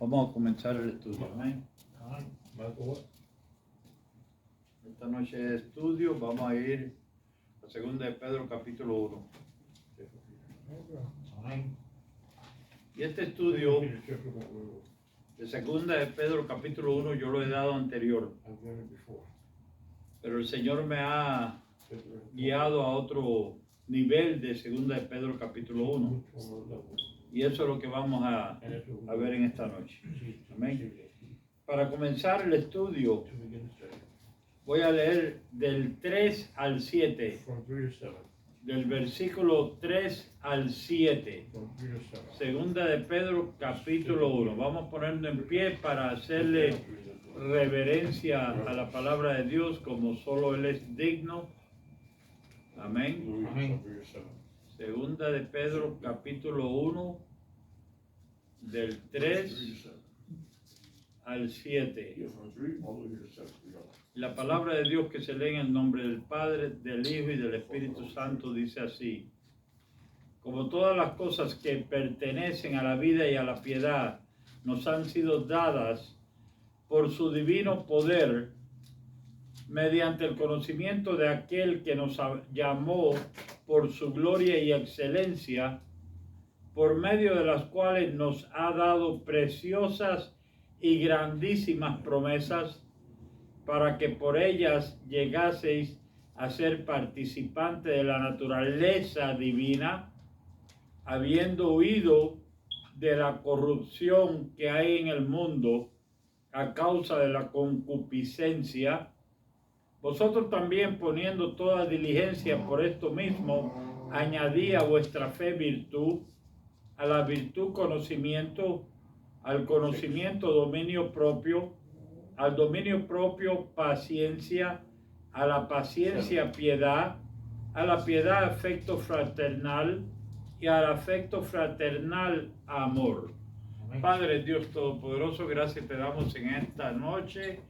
Vamos a comenzar el estudio. Amén. Esta noche de estudio vamos a ir a 2 de Pedro capítulo 1. Y este estudio de 2 de Pedro capítulo 1 yo lo he dado anterior. Pero el Señor me ha guiado a otro nivel de 2 de Pedro capítulo 1. Y eso es lo que vamos a ver en esta noche. Amén. Para comenzar el estudio, voy a leer del 3 al 7. Del versículo 3 al 7. 2 de Pedro capítulo 1. Vamos a ponernos en pie para hacerle reverencia a la palabra de Dios como solo Él es digno. Amén. Amén. 2 de Pedro capítulo 1 del 3 al 7. La palabra de Dios que se lee en el nombre del Padre, del Hijo y del Espíritu Santo dice así: como todas las cosas que pertenecen a la vida y a la piedad nos han sido dadas por su divino poder, mediante el conocimiento de aquel que nos llamó por su gloria y excelencia, por medio de las cuales nos ha dado preciosas y grandísimas promesas, para que por ellas llegaseis a ser participantes de la naturaleza divina, habiendo huido de la corrupción que hay en el mundo a causa de la concupiscencia. Vosotros también, poniendo toda diligencia por esto mismo, añadí a vuestra fe virtud, a la virtud conocimiento, al conocimiento dominio propio, al dominio propio paciencia, a la paciencia piedad, a la piedad afecto fraternal y al afecto fraternal amor. Amén. Padre Dios Todopoderoso, gracias te damos en esta noche,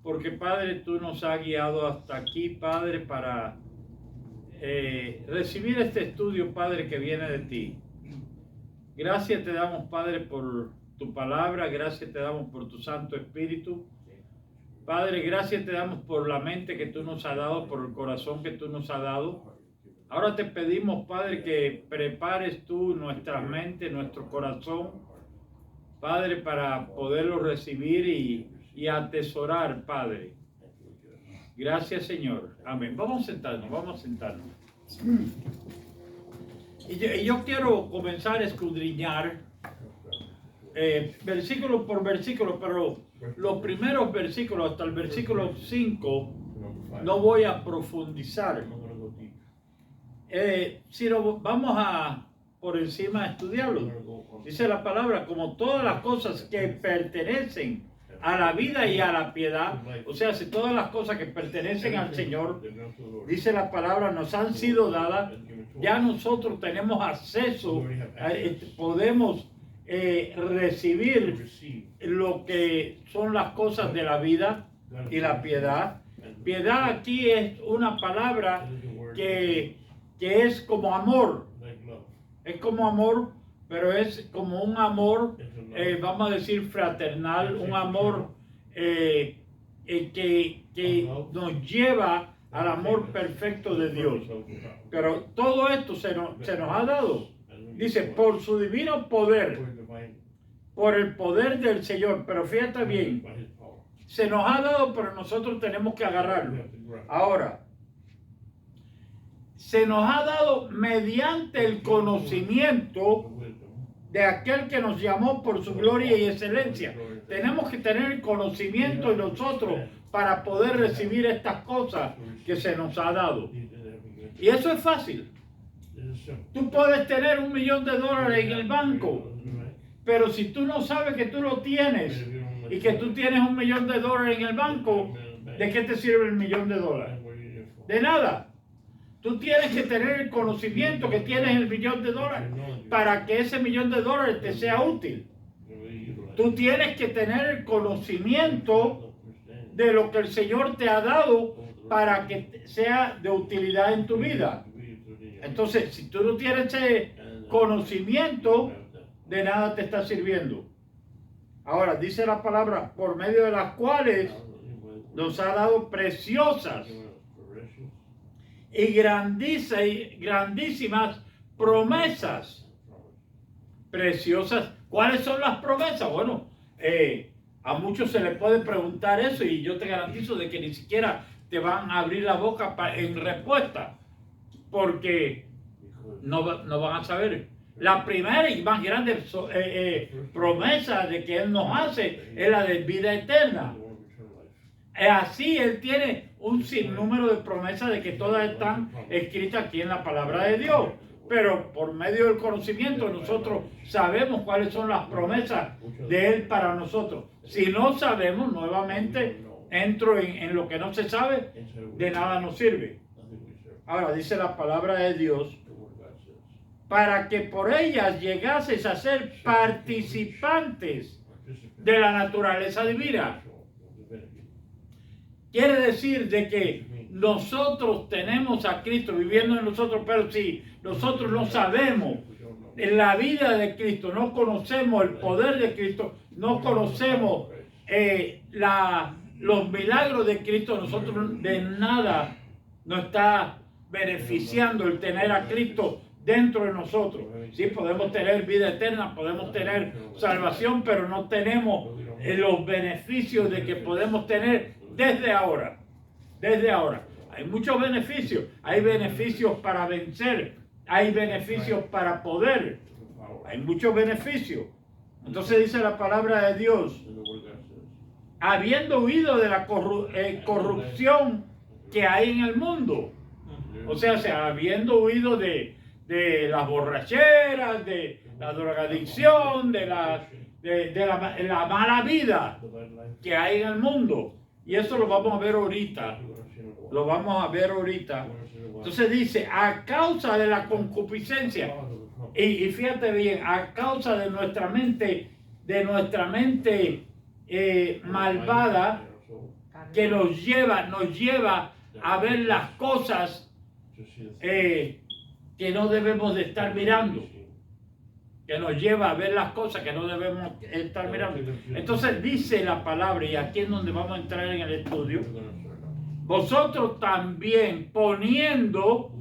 porque Padre, tú nos has guiado hasta aquí, Padre, para recibir este estudio, Padre, que viene de ti. Gracias te damos, Padre, por tu palabra, gracias te damos por tu Santo Espíritu. Padre, gracias te damos por la mente que tú nos has dado, por el corazón que tú nos has dado. Ahora te pedimos, Padre, que prepares tú nuestra mente, nuestro corazón, Padre, para poderlo recibir y atesorar, Padre. Gracias, Señor. Amén. Vamos a sentarnos, vamos a sentarnos. Y yo quiero comenzar a escudriñar versículo por versículo, pero los primeros versículos hasta el versículo 5 no voy a profundizar, sino vamos a por encima a estudiarlo. Dice la palabra, como todas las cosas que pertenecen a la vida y a la piedad, o sea, si todas las cosas que pertenecen al Señor, dice la palabra, nos han sido dadas, ya nosotros tenemos acceso, podemos recibir lo que son las cosas de la vida y la piedad. Piedad aquí es una palabra que es como amor. Es como amor, pero es como un amor, vamos a decir, fraternal, un amor que nos lleva al amor perfecto de Dios. Pero todo esto se nos ha dado. Dice, por su divino poder, por el poder del Señor. Pero fíjate bien, se nos ha dado, pero nosotros tenemos que agarrarlo. Ahora, se nos ha dado mediante el conocimiento de aquel que nos llamó por su gloria y excelencia. Tenemos que tener el conocimiento de nosotros para poder recibir estas cosas que se nos ha dado. Y eso es fácil. Tú puedes tener $1.000.000 en el banco, pero si tú no sabes que tú lo tienes y que tú tienes $1.000.000 en el banco, ¿de qué te sirve el $1.000.000? De nada. Tú tienes que tener el conocimiento que tienes el $1.000.000 para que ese $1.000.000 te sea útil. Tú tienes que tener el conocimiento de lo que el Señor te ha dado para que sea de utilidad en tu vida. Entonces, si tú no tienes ese conocimiento, de nada te está sirviendo. Ahora dice la palabra, por medio de las cuales nos ha dado preciosas y grandísimas promesas. Preciosas. ¿Cuáles son las promesas? Bueno, a muchos se les puede preguntar eso y yo te garantizo de que ni siquiera te van a abrir la boca en respuesta, porque no van a saber. La primera y más grande promesa de que Él nos hace es la de vida eterna. Así Él tiene un sinnúmero de promesas de que todas están escritas aquí en la palabra de Dios. Pero por medio del conocimiento nosotros sabemos cuáles son las promesas de Él para nosotros. Si no sabemos, nuevamente entro en lo que no se sabe, de nada nos sirve. Ahora dice la palabra de Dios, para que por ellas llegases a ser participantes de la naturaleza divina. Quiere decir de que nosotros tenemos a Cristo viviendo en nosotros, pero si nosotros no sabemos en la vida de Cristo, no conocemos el poder de Cristo, no conocemos los milagros de Cristo, nosotros de nada nos está beneficiando el tener a Cristo dentro de nosotros. Sí, podemos tener vida eterna, podemos tener salvación, pero no tenemos los beneficios de que podemos tener desde ahora. Desde ahora. Hay muchos beneficios. Hay beneficios para vencer. Hay beneficios para poder. Hay muchos beneficios. Entonces dice la palabra de Dios, habiendo huido de la corrupción que hay en el mundo. O sea, habiendo huido de las borracheras, de la drogadicción, de la mala vida que hay en el mundo. Y eso lo vamos a ver ahorita. Lo vamos a ver ahorita. Entonces dice, a causa de la concupiscencia, y fíjate bien, a causa de nuestra mente malvada, que nos lleva a ver las cosas que no debemos de estar mirando, que nos lleva a ver las cosas que no debemos estar mirando. Entonces dice la palabra, y aquí es donde vamos a entrar en el estudio, vosotros también poniendo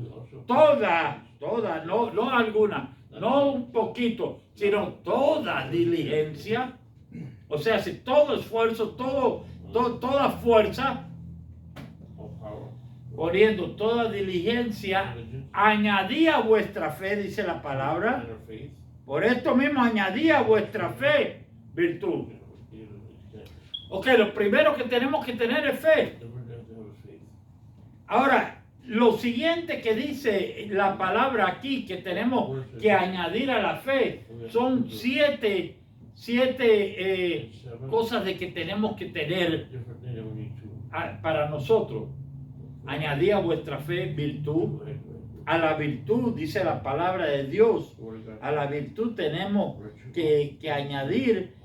toda, no alguna, no un poquito, sino toda diligencia, o sea, si todo esfuerzo, toda fuerza, poniendo toda diligencia, añadí a vuestra fe, dice la palabra. Por esto mismo añadí a vuestra fe virtud. Ok, lo primero que tenemos que tener es fe. Ahora, lo siguiente que dice la palabra aquí que tenemos que añadir a la fe son siete cosas de que tenemos que tener para nosotros. Añadí a vuestra fe virtud. A la virtud, dice la palabra de Dios, a la virtud tenemos que añadir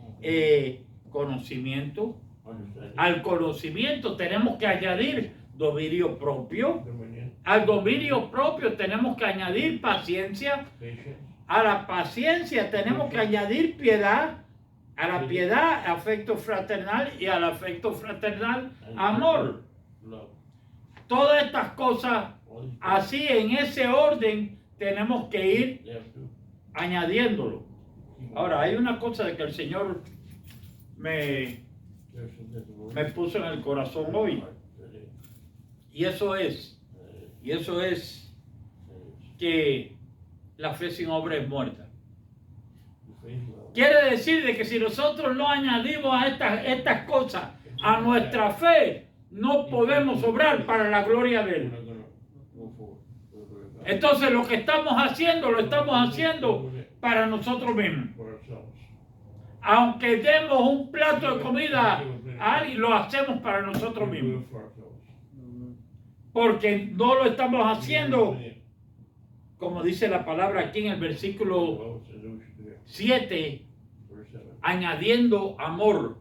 conocimiento. Al conocimiento tenemos que añadir dominio propio. Al dominio propio tenemos que añadir paciencia. A la paciencia tenemos que añadir piedad. A la piedad, afecto fraternal, y al afecto fraternal, amor. Todas estas cosas, así en ese orden, tenemos que ir añadiéndolo. Ahora, hay una cosa de que el Señor me puso en el corazón hoy. Y eso es que la fe sin obra es muerta. Quiere decir de que si nosotros no añadimos a estas cosas a nuestra fe, no podemos obrar para la gloria de Él. Entonces lo que estamos haciendo, lo estamos haciendo para nosotros mismos. Aunque demos un plato de comida a alguien, lo hacemos para nosotros mismos. Porque no lo estamos haciendo, como dice la palabra aquí en el versículo 7, añadiendo amor.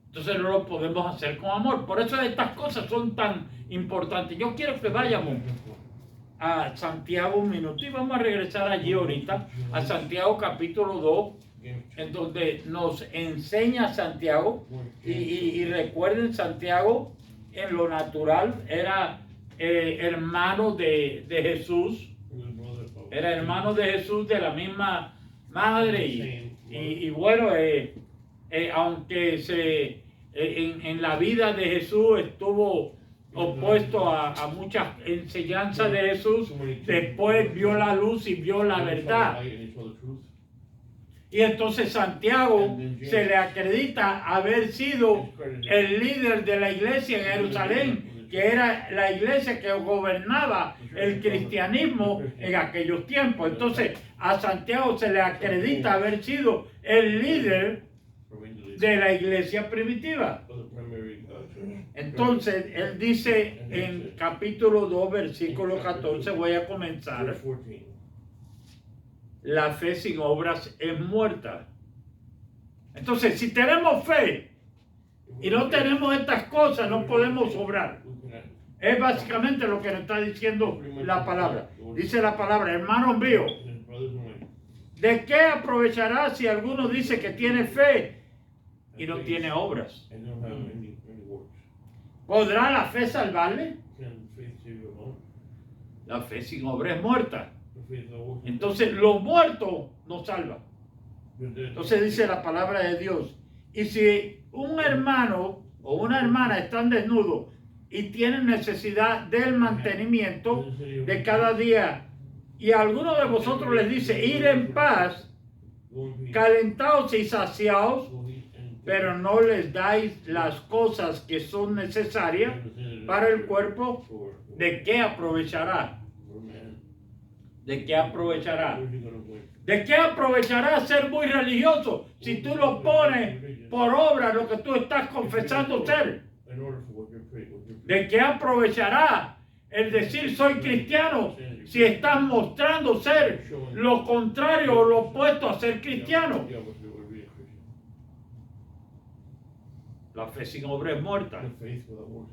Entonces no lo podemos hacer con amor. Por eso estas cosas son tan importantes. Yo quiero que vayamos a Santiago un minuto y vamos a regresar allí ahorita, a Santiago capítulo 2, en donde nos enseña Santiago, y recuerden, Santiago en lo natural era hermano de Jesús, era hermano de Jesús, de la misma madre, y bueno, aunque en la vida de Jesús estuvo opuesto a muchas enseñanzas de Jesús, después vio la luz y vio la verdad. Y entonces Santiago se le acredita haber sido el líder de la iglesia en Jerusalén, que era la iglesia que gobernaba el cristianismo en aquellos tiempos. Entonces a Santiago se le acredita haber sido el líder de la iglesia primitiva. Entonces él dice en capítulo 2, versículo 14, voy a comenzar: la fe sin obras es muerta. Entonces, si tenemos fe y no tenemos estas cosas, no podemos obrar. Es básicamente lo que nos está diciendo la palabra. Dice la palabra: hermanos míos, ¿de qué aprovechará si alguno dice que tiene fe y no tiene obras? ¿Podrá la fe salvarle? La fe sin obras es muerta. Entonces, lo muerto no salva. Entonces dice la palabra de Dios: y si un hermano o una hermana están desnudos y tienen necesidad del mantenimiento de cada día, y alguno de vosotros les dice: ir en paz, calentaos y saciaos, pero no les dais las cosas que son necesarias para el cuerpo, ¿de qué aprovechará? ¿De qué aprovechará? ¿De qué aprovechará ser muy religioso si tú lo pones por obra lo que tú estás confesando ser? ¿De qué aprovechará el decir soy cristiano si estás mostrando ser lo contrario o lo opuesto a ser cristiano? La fe sin obra es muerta.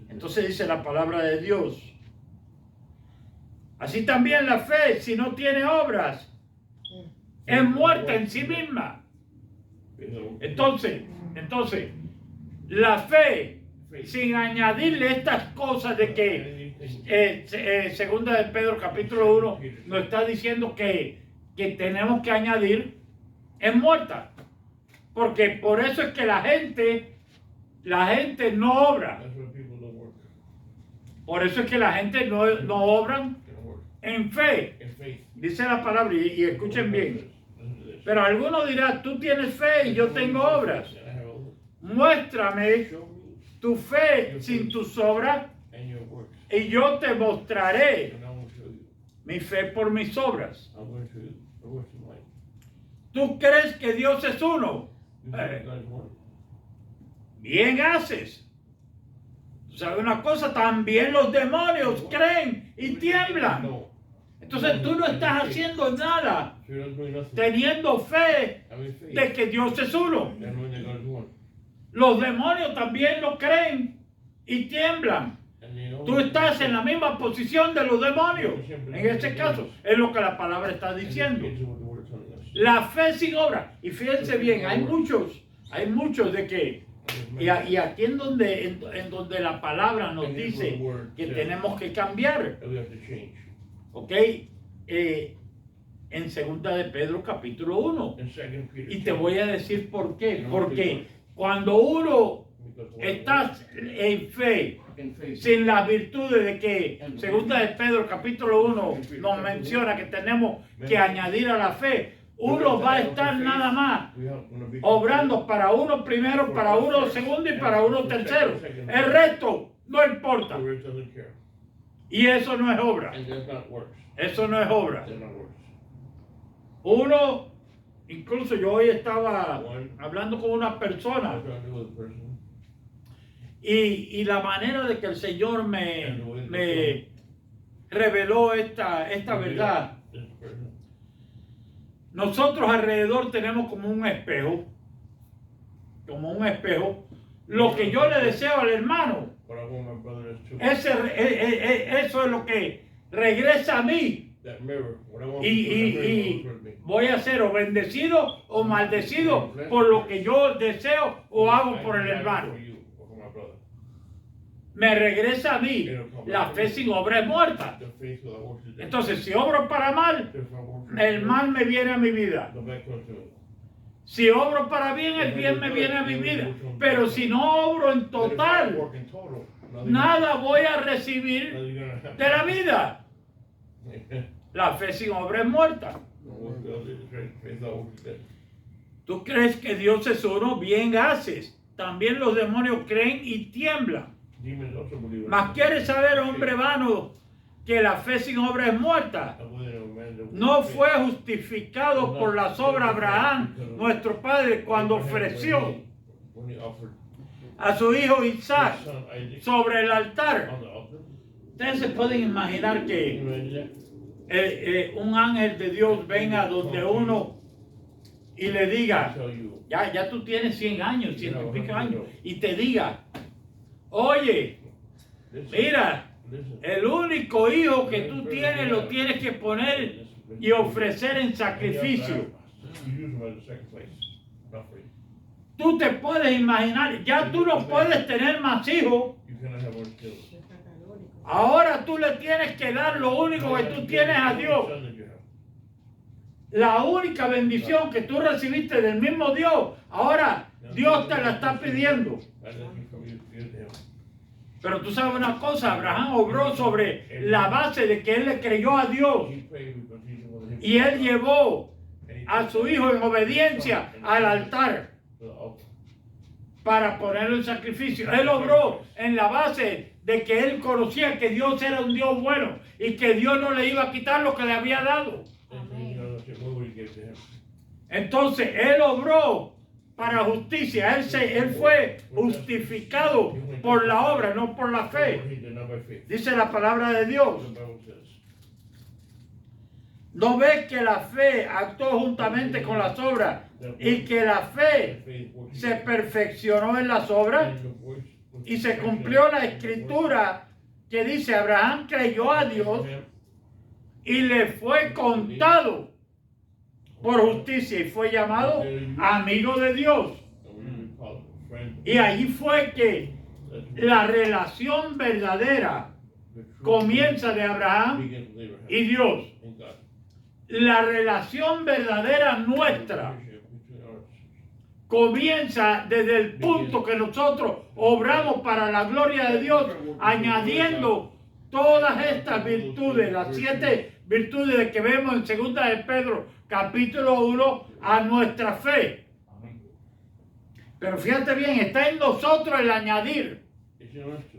Entonces dice la palabra de Dios: así también la fe, si no tiene obras, es muerta en sí misma. Entonces, la fe, sin añadirle estas cosas de que segunda de Pedro capítulo 1 nos está diciendo que tenemos que añadir, es muerta. Porque por eso es que la gente no obra. Por eso es que la gente no obra en fe. Dice la palabra, y escuchen bien. Pero alguno dirá: tú tienes fe y yo tengo obras. Muéstrame tu fe sin tus obras y yo te mostraré mi fe por mis obras. ¿Tú crees que Dios es uno? Bien haces. ¿Sabes una cosa? También los demonios creen y tiemblan. Entonces tú no estás haciendo nada teniendo fe de que Dios es uno. Los demonios también lo creen y tiemblan. Tú estás en la misma posición de los demonios. En este caso, es lo que la palabra está diciendo. La fe sin obra. Y fíjense bien, hay muchos de que, y aquí en donde la palabra nos dice que tenemos que cambiar. ¿Ok? En segunda de Pedro capítulo 1. Y te voy a decir por qué. Porque cuando uno está en fe, sin las virtudes de que segunda de Pedro capítulo 1 nos menciona que tenemos que añadir a la fe, uno va a estar nada más obrando para uno primero, para uno segundo y para uno tercero. El resto no importa. Y eso no es obra. Eso no es obra. Uno, incluso yo hoy estaba hablando con una persona y la manera de que el Señor me reveló esta verdad. Nosotros alrededor tenemos como un espejo. Lo que yo le deseo al hermano, eso es lo que regresa a mí that mirror. What I want Y, to put that mirror y towards me. voy a ser o bendecido o maldecido por lo que yo deseo o hago por el hermano. For you or for my brother. Me regresa a mí. La fe sin obra es muerta. The faith without works is dead. Entonces, si obro para mal, If I work for el you, mal me viene a mi vida. the bad comes to me. Si obro para bien, el bien me viene a mi vida. Pero si no obro en But if I total, work in total, nothing nada voy a recibir nothing's gonna happen. de la vida. Amen. La fe sin obra es muerta. No work without it, faith without works is dead. Tú crees que Dios es uno, bien haces. También los demonios creen y tiemblan. Demons also believe in Mas it. quieres saber, hombre vano, que la fe sin obra es muerta. I believe in a man that No will fue justificado por las obras Abraham, nuestro padre, cuando ofreció when he offered a su hijo Isaac his son Isaac sobre el altar. on the altar. Ustedes se pueden imaginar Can you que imagine that? un ángel de Dios venga donde uno y le diga, Tell you, ya tú tienes 100 años, 100 y pico años, y te diga, oye, listen, mira, listen. el único hijo que tú tienes lo tienes que poner y ofrecer en sacrificio. You use him as a sacrifice, not for you. Tú te puedes imaginar, ya tú no puedes tener más hijos, You cannot have more children. ahora tú le tienes que dar lo único que tú tienes a Dios. Son that you have. La única bendición que tú recibiste del mismo Dios, ahora Dios te la está pidiendo. That's nothing from you to give to him. Pero tú sabes una cosa, Abraham obró sobre la base de que él le creyó a Dios He prayed because he wanted him y él llevó and he a su hijo en obediencia al altar to the altar. para ponerlo en sacrificio. Él obró en la base de que él conocía que Dios era un Dios bueno y que Dios no le iba a quitar lo que le había dado. And so, you know, what would he give to him? Entonces él obró para justicia. Él fue justificado por la obra, no por la fe. He did not by faith. Dice la palabra de Dios. The Bible says. ¿No ves que la fe actuó juntamente con las obras y que la fe Faith works se perfeccionó en las obras? and the voice was Y se cumplió la escritura que dice, Abraham creyó a Dios y le fue contado por justicia y fue llamado amigo de Dios. Y allí fue que la relación verdadera comienza de Abraham y Dios. La relación verdadera nuestra comienza desde el punto que nosotros obramos para la gloria de Dios, añadiendo todas estas virtudes, las 7 virtudes que vemos en 2 de Pedro, capítulo 1, a nuestra fe. Pero fíjate bien, está en nosotros el añadir,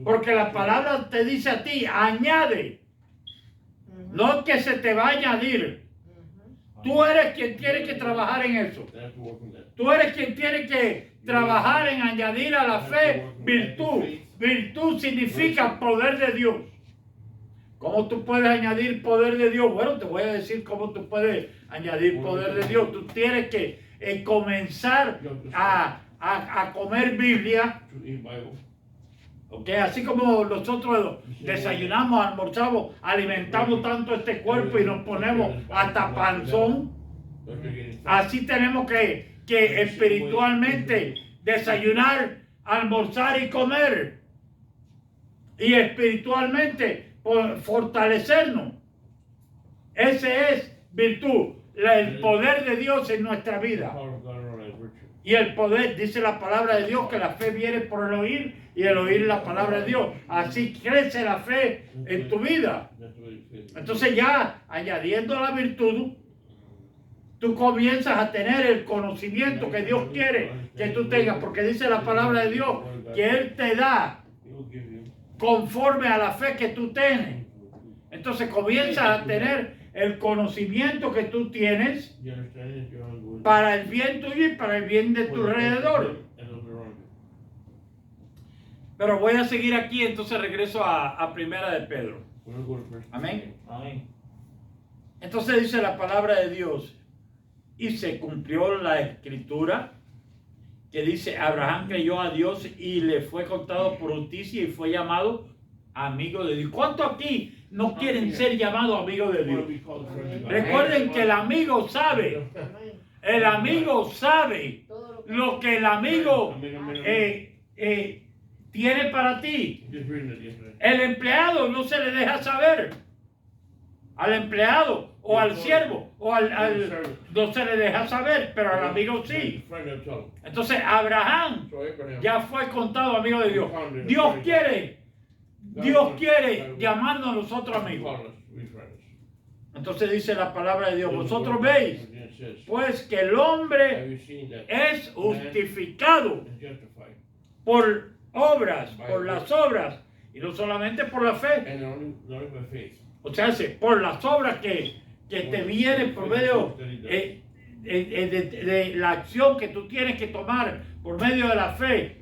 porque la palabra te dice a ti, añade, no que se te va a añadir. Tú eres quien tiene que trabajar en eso. Tú eres quien tiene que trabajar en añadir a la fe virtud. Virtud significa poder de Dios. ¿Cómo tú puedes añadir poder de Dios? Bueno, te voy a decir cómo tú puedes añadir poder de Dios. Tú tienes que comenzar a comer Biblia. Okay, así como nosotros desayunamos, almorzamos, alimentamos tanto este cuerpo y nos ponemos hasta panzón, así tenemos que espiritualmente desayunar, almorzar y comer, y espiritualmente fortalecernos. Ese es virtud, el poder de Dios en nuestra vida. Y el poder, dice la palabra de Dios, que la fe viene por el oír y el oír la palabra de Dios. Así crece la fe en tu vida. Entonces ya añadiendo la virtud, tú comienzas a tener el conocimiento que Dios quiere que tú tengas, porque dice la palabra de Dios que Él te da conforme a la fe que tú tienes. Entonces comienzas a tener el conocimiento que tú tienes para el bien tuyo y para el bien de tu alrededor. Pero voy a seguir aquí, entonces regreso a Primera de Pedro. Amén. Entonces dice la palabra de Dios, y se cumplió la escritura que dice, Abraham creyó a Dios y le fue contado por justicia y fue llamado amigo de Dios. ¿Cuánto aquí no quieren ser llamados amigos de want Dios. to be called friends of God. Recuerden que el amigo sabe, Amén. el amigo sabe Todo lo que lo que el amigo Amén. tiene para ti. Just reading it yesterday. El empleado no se le deja saber. Al empleado o al siervo o no se le deja saber, pero al amigo sí. Friend will tell him. Entonces Abraham So Abraham, ya fue contado amigo de Dios. Dios quiere llamarnos a nosotros amigos. call us to be friends. Entonces dice la palabra de Dios, vosotros veis And it says, pues que el have hombre you seen that es justificado man is justified? por obras, por las obras, y no solamente por la fe, And not only by faith. o sea, por las obras que te vienen por medio de la acción que tú tienes que tomar por medio de la fe,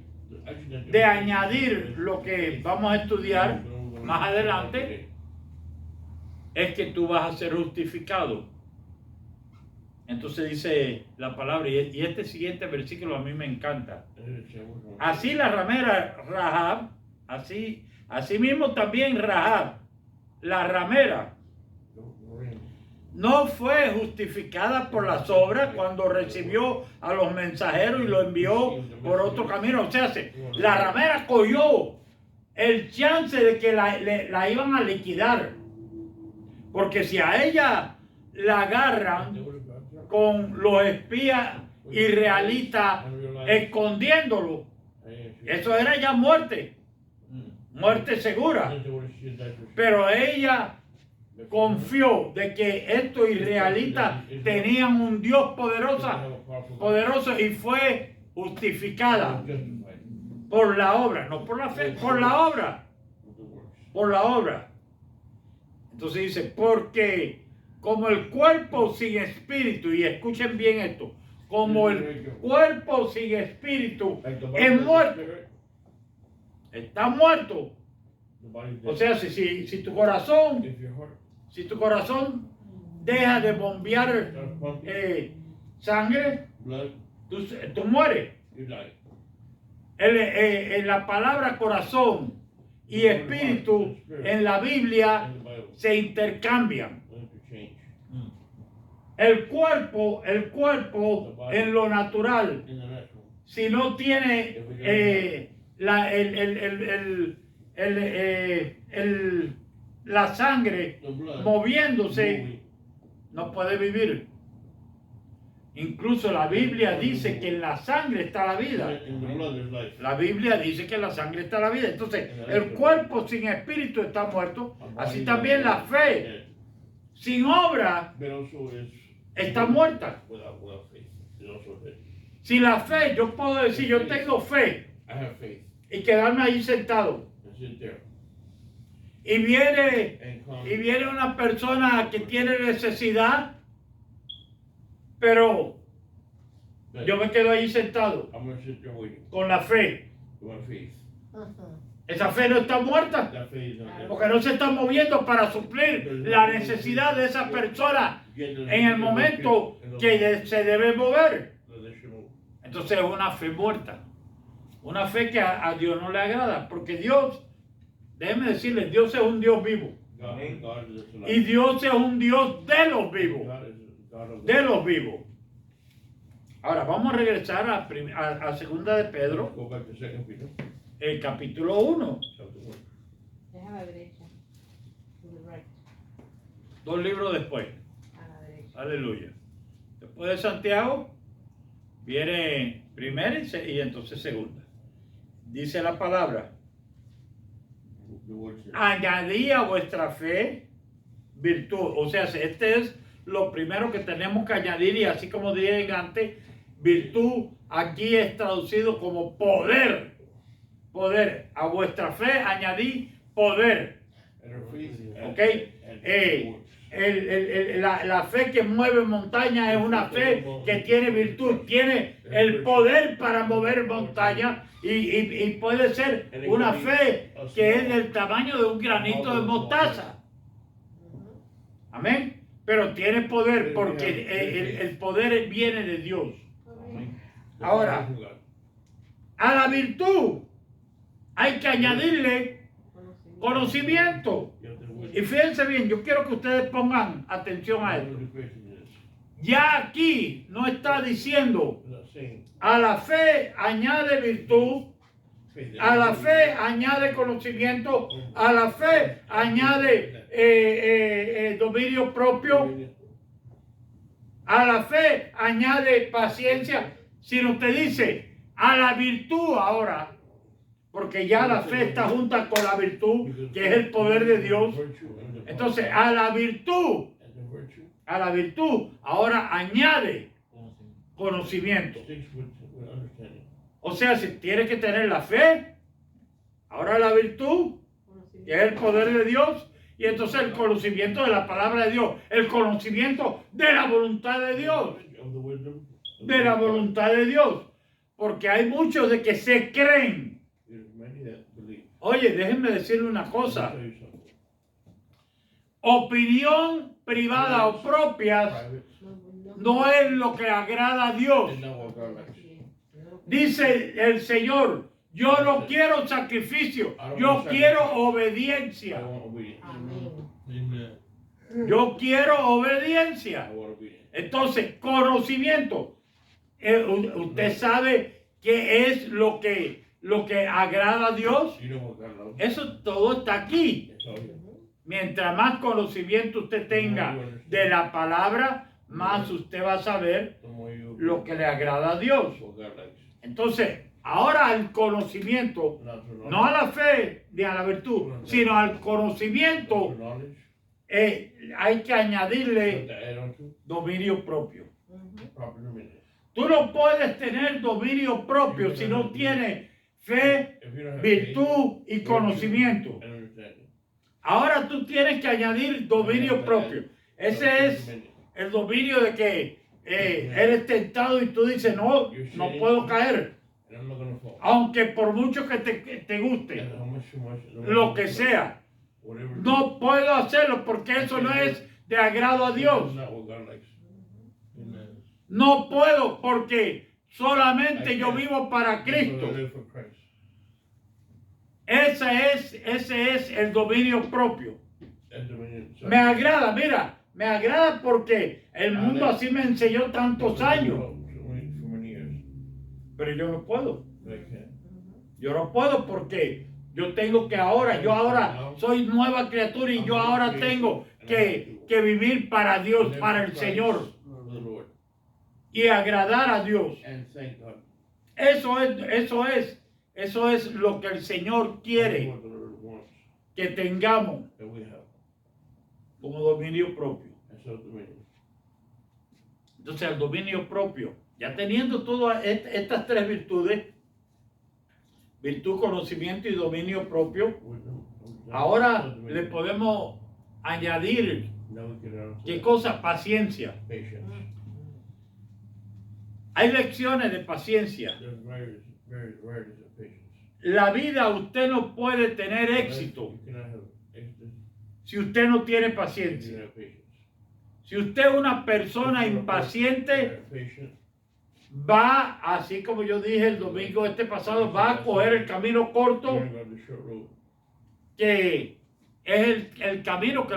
de añadir lo que vamos a estudiar más adelante, es que tú vas a ser justificado. Entonces dice la palabra, y este siguiente versículo a mí me encanta. Así la ramera Rahab, así mismo también Rahab, la ramera, no fue justificada por las obras cuando recibió a los mensajeros y lo envió por otro camino. O sea, la ramera cogió el chance de que la iban a liquidar. Porque si a ella la agarran con los espías israelitas escondiéndolo, eso era ya muerte, muerte segura. Pero ella confió de que estos israelitas tenían un Dios poderoso y fue justificada por la obra, no por la fe, por la obra, por la obra. Entonces dice, porque como el cuerpo sin espíritu, y escuchen bien esto, como el cuerpo sin espíritu es muerto, está muerto. O sea, si tu corazón deja de bombear sangre, tú mueres. En la palabra corazón y espíritu en la Biblia se intercambian. El cuerpo en lo natural, si no tiene la sangre moviéndose, no puede vivir. Incluso la Biblia dice que en la sangre está la vida. La Biblia dice que en la sangre está la vida. Entonces, el cuerpo sin espíritu está muerto. Así también la fe sin obra está muerta. Si la fe, yo puedo decir, yo tengo fe y quedarme ahí sentado. Y viene una persona que tiene necesidad, pero yo me quedo ahí sentado con la fe. Esa fe no está muerta, porque no se está moviendo para suplir la necesidad de esa persona en el momento que se debe mover. Entonces es una fe muerta, una fe que a Dios no le agrada, porque Dios, déjenme decirles, Dios es un Dios vivo. Y Dios es un Dios de los vivos. De los vivos. Ahora vamos a regresar a segunda de Pedro, el capítulo 1. Es a la derecha. To the right. 2 libros después. A la derecha. Aleluya. Después de Santiago viene primera y entonces segunda. Dice la palabra: añadí a vuestra fe virtud. O sea, este es lo primero que tenemos que añadir, y así como dije antes, virtud aquí es traducido como poder. Poder. A vuestra fe añadí poder. ¿Ok? La fe que mueve montañas es una fe que tiene virtud, tiene el poder para mover montañas, y puede ser una fe que es del tamaño de un granito de mostaza. Amén. Pero tiene poder porque el poder viene de Dios. Ahora, a la virtud hay que añadirle conocimiento. You have the wisdom. Y fíjense bien, yo quiero que ustedes pongan atención a You esto. have the faith in this. Ya aquí no está diciendo I'm not saying a la fe añade virtud, faith. a la fe añade conocimiento, a la fe añade dominio propio, a la fe añade paciencia, sino te dice a la virtud ahora, porque ya la fe está junta con la virtud, que es el poder de Dios. Entonces, a la virtud, ahora añade conocimiento. O sea, si tienes que tener la fe, ahora la virtud, que es el poder de Dios, y entonces el conocimiento de la palabra de Dios, el conocimiento de la voluntad de Dios, de la voluntad de Dios, porque hay muchos de que se creen. Oye, déjenme decirle una cosa, opinión privada o propia no es lo que agrada a Dios. Dice el Señor, yo no quiero sacrificio, yo quiero obediencia. Yo quiero obediencia. Entonces, conocimiento. Usted sabe qué es lo que agrada a Dios. Eso todo está aquí. Mientras más conocimiento usted tenga de la palabra, más usted va a saber lo que le agrada a Dios. Entonces, ahora al conocimiento, no a la fe ni a la virtud, sino al conocimiento, hay que añadirle dominio propio. Tú no puedes tener dominio propio si no tienes fe, virtud y conocimiento. Ahora tú tienes que añadir dominio propio. Ese es el dominio de que eres tentado y tú dices, no puedo caer. Aunque por mucho que te guste, lo que sea, no puedo hacerlo porque eso no es de agrado a Dios. No puedo porque solamente yo vivo para Cristo. Ese es el dominio propio. Me agrada, mira, me agrada porque el mundo así me enseñó tantos años. Pero yo no puedo. Yo no puedo porque yo tengo que yo ahora soy nueva criatura y yo ahora tengo que vivir para Dios, para el Señor. Y agradar a Dios. Eso es lo que el Señor quiere que tengamos como dominio propio. Entonces, el dominio propio, ya teniendo todas estas tres virtudes, virtud, conocimiento y dominio propio, ahora le podemos añadir, ¿qué cosa? Paciencia. Hay lecciones de paciencia. La vida, usted no puede tener éxito si usted no tiene paciencia. Si usted es una persona impaciente, va, así como yo dije el domingo pasado, va a coger el camino corto, que es el camino que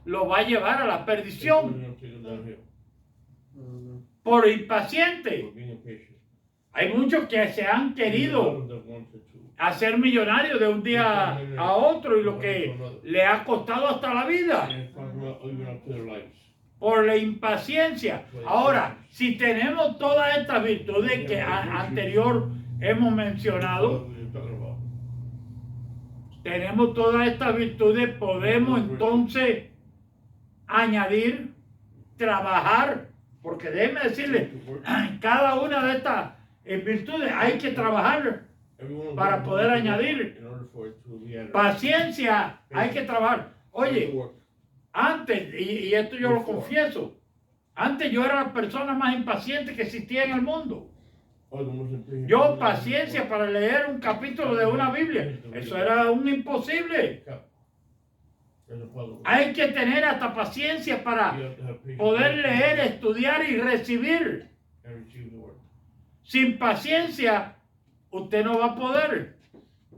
lo va a llevar a la perdición. Por impaciente. Hay muchos que se han querido hacer millonarios de un día a otro y lo que le ha costado hasta la vida por la impaciencia. Ahora, si tenemos todas estas virtudes que anterior hemos mencionado, tenemos todas estas virtudes, podemos entonces añadir, trabajar, porque déjeme decirle, cada una de estas virtudes hay que trabajar para poder añadir. Paciencia, hay que trabajar. Oye, antes, y esto yo lo confieso, antes yo era la persona más impaciente que existía en el mundo. Yo paciencia para leer un capítulo de una Biblia, eso era un imposible. Hay que tener hasta paciencia para poder leer, estudiar y recibir. Sin paciencia, usted no va a poder.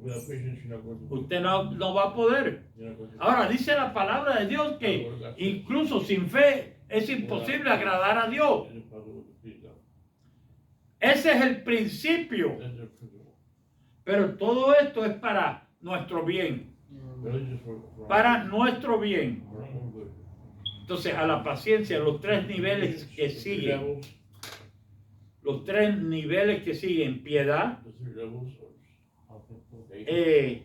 Without patience, you're not going to. Usted no va a poder. You're not going to. Ahora dice la palabra de Dios que incluso sin fe es imposible agradar a Dios. It's impossible to please God. Ese es el principio. That's the principle. Pero todo esto es para nuestro bien. Religion is for Para nuestro bien. our own good. Entonces, a la paciencia, los tres niveles que The three siguen. levels, Los tres niveles que siguen. Piedad. the three levels of faith.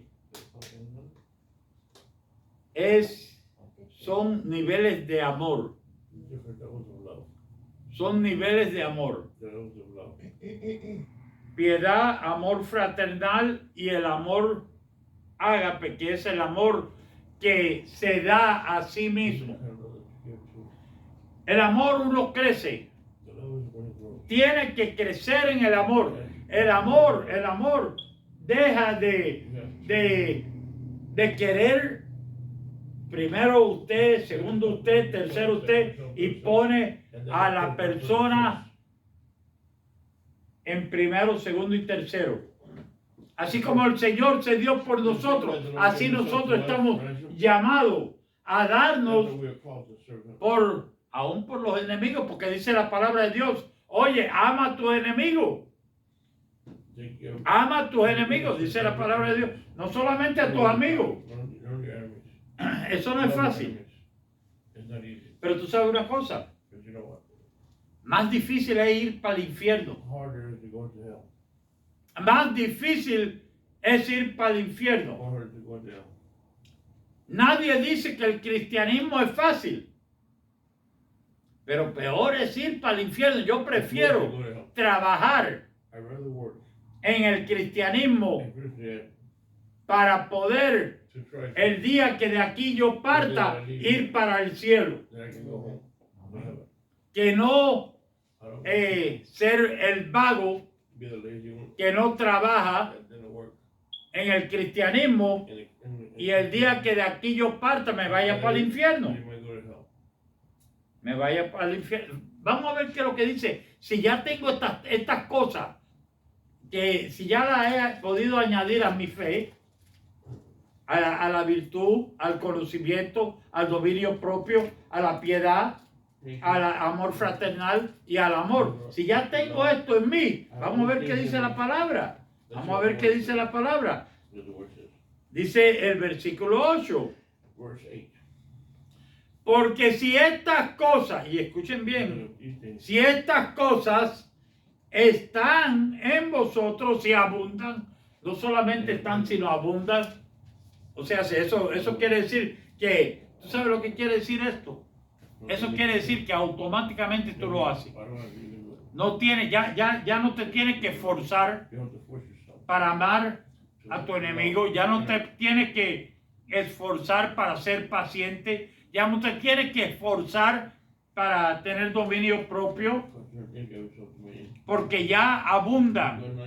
Son niveles de amor. Different levels of love. Son niveles de amor. The levels of love. Piedad, amor fraternal y el amor ágape, que es el amor que se da a sí mismo. El amor uno crece. The love is going to grow. Tiene que crecer en el amor. El amor deja de querer primero usted, segundo usted, tercero usted y pone a la persona en primero, segundo y tercero. Así como el Señor se dio por nosotros, así nosotros estamos llamados a darnos That's what we are called to serve Him. aún por los enemigos, porque dice la palabra de Dios, oye, ama a tus enemigos. Take care of- Ama a tus enemigos, dice la palabra de Dios. No solamente a tus amigos. Learn your enemies. Eso no es Love your fácil. enemies. It's not easy. Pero tú sabes una cosa. But you know what? Más difícil es ir para el infierno. Harder is to go to hell. Más difícil es ir para el infierno. Harder to go to hell. Nadie dice que el cristianismo es fácil. Pero peor es ir para el infierno. Yo prefiero Go to hell. trabajar I'd rather work en el cristianismo in Christianity para poder to try el día que de aquí yo parta ir para el cielo. that I can go home. To heaven. Que no I don't ser el vago be the lazy one que no trabaja that didn't work. en el cristianismo y el día que de aquí yo parta me vaya para el infierno. You might go to hell. Me vaya para el infierno. Vamos a ver qué es lo que dice. Si ya tengo estas cosas, que si ya las he podido añadir a mi fe, a la virtud, al conocimiento, al dominio propio, a la piedad, al amor fraternal y al amor. Si ya tengo esto en mí, vamos a ver qué dice la palabra. Vamos a ver qué dice la palabra. Look at the verses. Dice el versículo 8. Verse 8. Porque si estas cosas, y escuchen bien, These things si estas cosas están en vosotros y abundan, no solamente están, sino abundan. O sea, eso quiere decir que, ¿tú sabes lo que quiere decir esto? Eso quiere decir que automáticamente tú lo haces. I don't have to even do it. No tienes, ya no te tienes que forzar You don't have to force yourself. para amar a tu enemigo, ya no te tienes que esforzar para ser paciente, ya no te tienes que esforzar para tener dominio propio, Because you're thinking of yourself to me. porque ya abunda. Because now